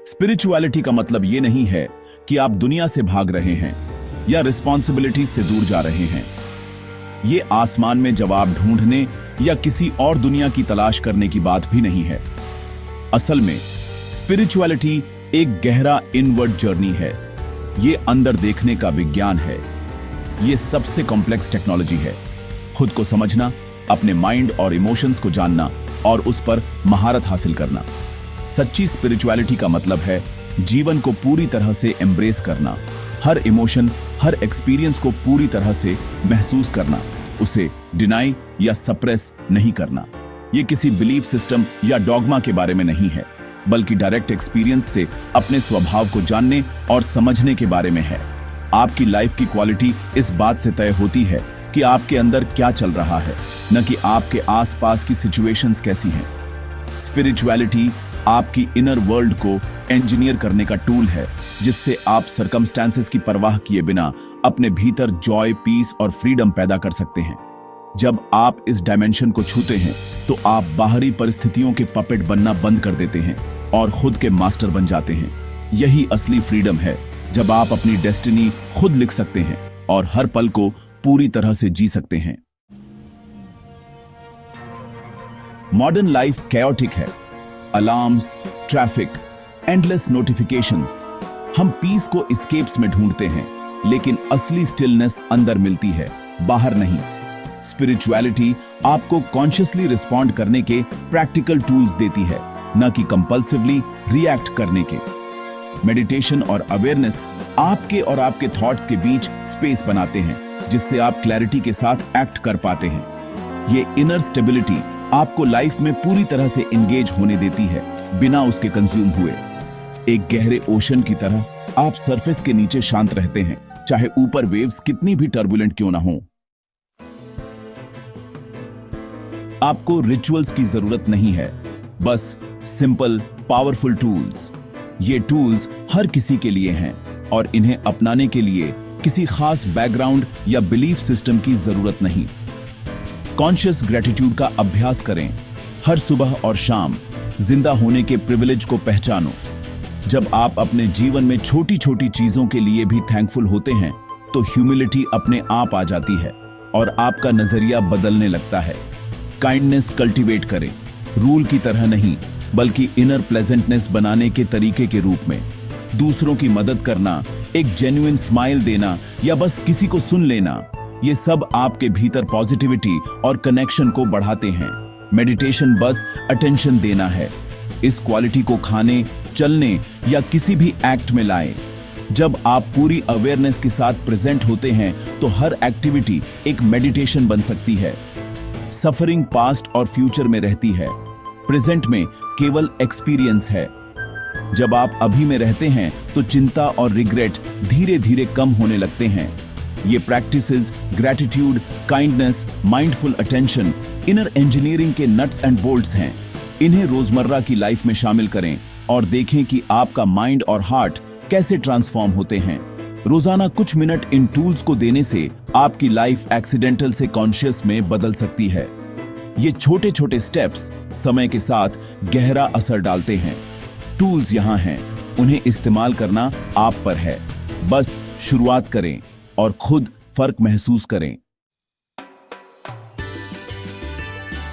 Spirituality का मतलब ये नहीं है कि आप दुनिया से भाग रहे हैं या रिस्पॉन्सिबिलिटीज से दूर जा रहे हैं। ये आसमान में जवाब ढूंढने या किसी और दुनिया की तलाश करने की बात भी नहीं है। असल में स्पिरिचुअलिटी एक गहरा इनवर्ड जर्नी है। ये अंदर देखने का विज्ञान है। ये सबसे कॉम्प्लेक्स टेक्नोलॉजी है। खुद को समझना, अपने माइंड और इमोशंस को जानना और उस पर महारत हासिल करना। सच्ची स्पिरिचुअलिटी का मतलब है जीवन को पूरी तरह से एम्ब्रेस करना, हर इमोशन, हर एक्सपीरियंस को पूरी तरह से महसूस करना, उसे डिनाई या सप्रेस नहीं करना। ये किसी बिलीफ सिस्टम या डॉगमा के बारे में नहीं है, बल्कि डायरेक्ट एक्सपीरियंस से अपने स्वभाव को जानने और समझने के बारे में है। आपकी लाइफ की क्वालिटी इस बात से तय होती है कि आपके अंदर क्या चल रहा है, न कि आपके आसपास की सिचुएशंस कैसी हैं। स्पिरिचुअलिटी आपकी इनर वर्ल्ड को इंजीनियर करने का टूल है, जिससे आप सर्कमस्टेंसेस की परवाह किए बिना अपने भीतर जॉय, पीस और फ्रीडम पैदा कर सकते हैं। जब आप इस डायमेंशन को छूते हैं तो आप बाहरी परिस्थितियों के पपेट बनना बंद कर देते हैं और खुद के मास्टर बन जाते हैं। यही असली फ्रीडम है, जब आप अपनी डेस्टिनी खुद लिख सकते हैं और हर पल को पूरी तरह से जी सकते हैं। मॉडर्न लाइफ कैओटिक है। Alarms, traffic, endless notifications. हम पीस को एस्केप्स में ढूंढते हैं, लेकिन असली स्टिलनेस अंदर मिलती है, बाहर नहीं। स्पिरिचुअलिटी आपको कॉन्शियसली रिस्पॉन्ड करने के प्रैक्टिकल टूल्स देती है, न कि कंपल्सिवली रिएक्ट करने के। मेडिटेशन और अवेयरनेस आपके और आपके थॉट्स के बीच स्पेस बनाते हैं, जिससे आप क्लैरिटी के साथ एक्ट कर पाते हैं। ये इनर स्टेबिलिटी आपको लाइफ में पूरी तरह से एंगेज होने देती है, बिना उसके कंज्यूम हुए। एक गहरे ओशन की तरह आप सरफेस के नीचे शांत रहते हैं, चाहे ऊपर वेव्स कितनी भी टर्बुलेंट क्यों ना हो। आपको रिचुअल्स की जरूरत नहीं है, बस सिंपल पावरफुल टूल्स। ये टूल्स हर किसी के लिए हैं और इन्हें अपनाने के लिए किसी खास बैकग्राउंड या बिलीफ सिस्टम की जरूरत नहीं। कॉन्शियस ग्रेटिट्यूड का अभ्यास करें। हर सुबह और शाम जिंदा होने के प्रिविलेज को पहचानो। जब आप अपने जीवन में छोटी छोटी चीजों के लिए भी थैंकफुल होते हैं, तो ह्यूमिलिटी अपने आप आ जाती है और आपका नजरिया बदलने लगता है। काइंडनेस कल्टीवेट करें, रूल की तरह नहीं, बल्कि इनर प्लेजेंटनेस बनाने के तरीके के रूप में। दूसरों की मदद करना, एक जेन्युइन स्माइल देना या बस किसी को सुन लेना, ये सब आपके भीतर पॉजिटिविटी और कनेक्शन को बढ़ाते हैं। मेडिटेशन बस अटेंशन देना है। इस क्वालिटी को खाने, चलने या किसी भी एक्ट में लाएं। जब आप पूरी अवेयरनेस के साथ प्रेजेंट होते हैं, तो हर एक्टिविटी एक मेडिटेशन बन सकती है। सफरिंग पास्ट और फ्यूचर में रहती है, प्रेजेंट में केवल एक्सपीरियंस है। जब आप अभी में रहते हैं, तो चिंता और रिग्रेट धीरे धीरे कम होने लगते हैं। ये practices gratitude, kindness, mindful attention, inner engineering के नट्स एंड बोल्ट्स हैं। इन्हें रोजमर्रा की लाइफ में शामिल करें और देखें कि आपका माइंड और हार्ट कैसे ट्रांसफॉर्म होते हैं। रोजाना कुछ मिनट इन टूल्स को देने से आपकी लाइफ एक्सीडेंटल से कॉन्शियस में बदल सकती है। ये छोटे छोटे स्टेप्स समय के साथ गहरा असर डालते हैं। टूल्स यहां हैं, उन्हें इस्तेमाल करना आप पर है। बस शुरुआत करें और खुद फर्क महसूस करें।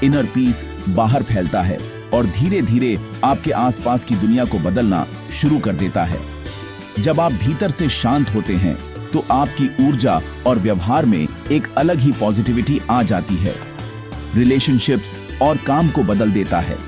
इनर पीस बाहर फैलता है और धीरे धीरे आपके आसपास की दुनिया को बदलना शुरू कर देता है। जब आप भीतर से शांत होते हैं, तो आपकी ऊर्जा और व्यवहार में एक अलग ही पॉजिटिविटी आ जाती है। रिलेशनशिप्स और काम को बदल देता है।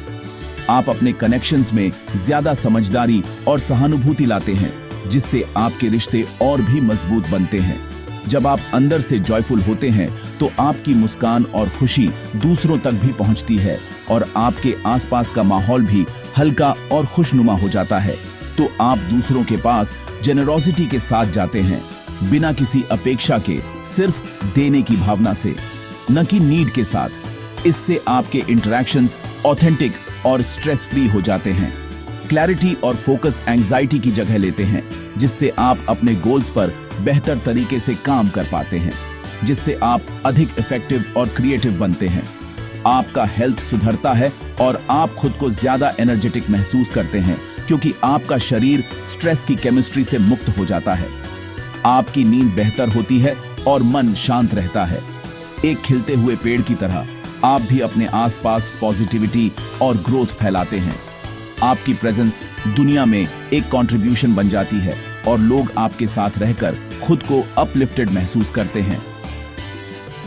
आप अपने कनेक्शंस में ज्यादा समझदारी और सहानुभूति लाते हैं, जिससे आपके रिश्ते और भी मजबूत बनते हैं। जब आप अंदर से जॉयफुल होते हैं, तो आपकी मुस्कान और खुशी दूसरों तक भी पहुंचती है और आपके आसपास का माहौल भी हल्का और खुशनुमा हो जाता है। तो आप दूसरों के पास जेनरोसिटी के साथ जाते हैं, बिना किसी अपेक्षा के, सिर्फ देने की भावना से, न कि नीड के साथ। इससे आपके इंटरैक्शंस ऑथेंटिक और स्ट्रेस फ्री हो जाते हैं। क्लैरिटी और फोकस एंजाइटी की जगह लेते हैं, जिससे आप अपने गोल्स पर बेहतर तरीके से काम कर पाते हैं, जिससे आप अधिक इफेक्टिव और क्रिएटिव बनते हैं। आपका हेल्थ सुधरता है और आप खुद को ज्यादा एनर्जेटिक महसूस करते हैं, क्योंकि आपका शरीर स्ट्रेस की केमिस्ट्री से मुक्त हो जाता है। आपकी नींद बेहतर होती है और मन शांत रहता है। एक खिलते हुए पेड़ की तरह आप भी अपने आसपास पॉजिटिविटी और ग्रोथ फैलाते हैं। आपकी प्रेजेंस दुनिया में एक कंट्रीब्यूशन बन जाती है और लोग आपके साथ रहकर खुद को अपलिफ्टेड महसूस करते हैं।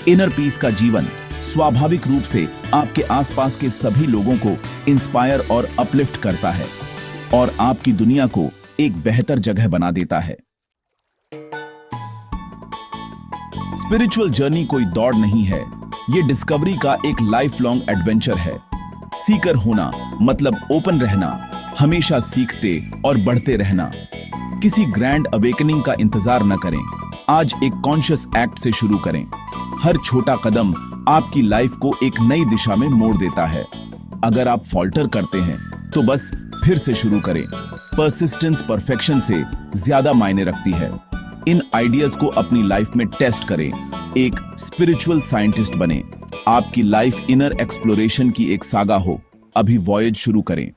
इनर पीस का जीवन स्वाभाविक रूप से आपके आसपास के सभी लोगों को इंस्पायर और अपलिफ्ट करता है और आपकी दुनिया को एक बेहतर जगह बना देता है। स्पिरिचुअल जर्नी कोई दौड़ नहीं है, ये डिस्कवरी का एक लाइफ लॉन्ग एडवेंचर है। सीकर होना मतलब ओपन रहना, हमेशा सीखते और बढ़ते रहना। किसी ग्रैंड अवेकनिंग का इंतजार न करें, आज एक कॉन्शियस एक्ट से शुरू करें। हर छोटा कदम आपकी लाइफ को एक नई दिशा में मोड़ देता है। अगर आप फॉल्टर करते हैं तो बस फिर से शुरू करें। परसिस्टेंस परफेक्शन से ज्यादा मायने रखती है। इन आइडियाज को अपनी लाइफ में टेस्ट करें। एक स्पिरिचुअल साइंटिस्ट बने। आपकी लाइफ इनर एक्सप्लोरेशन की एक सागा हो। अभी वॉयज शुरू करें।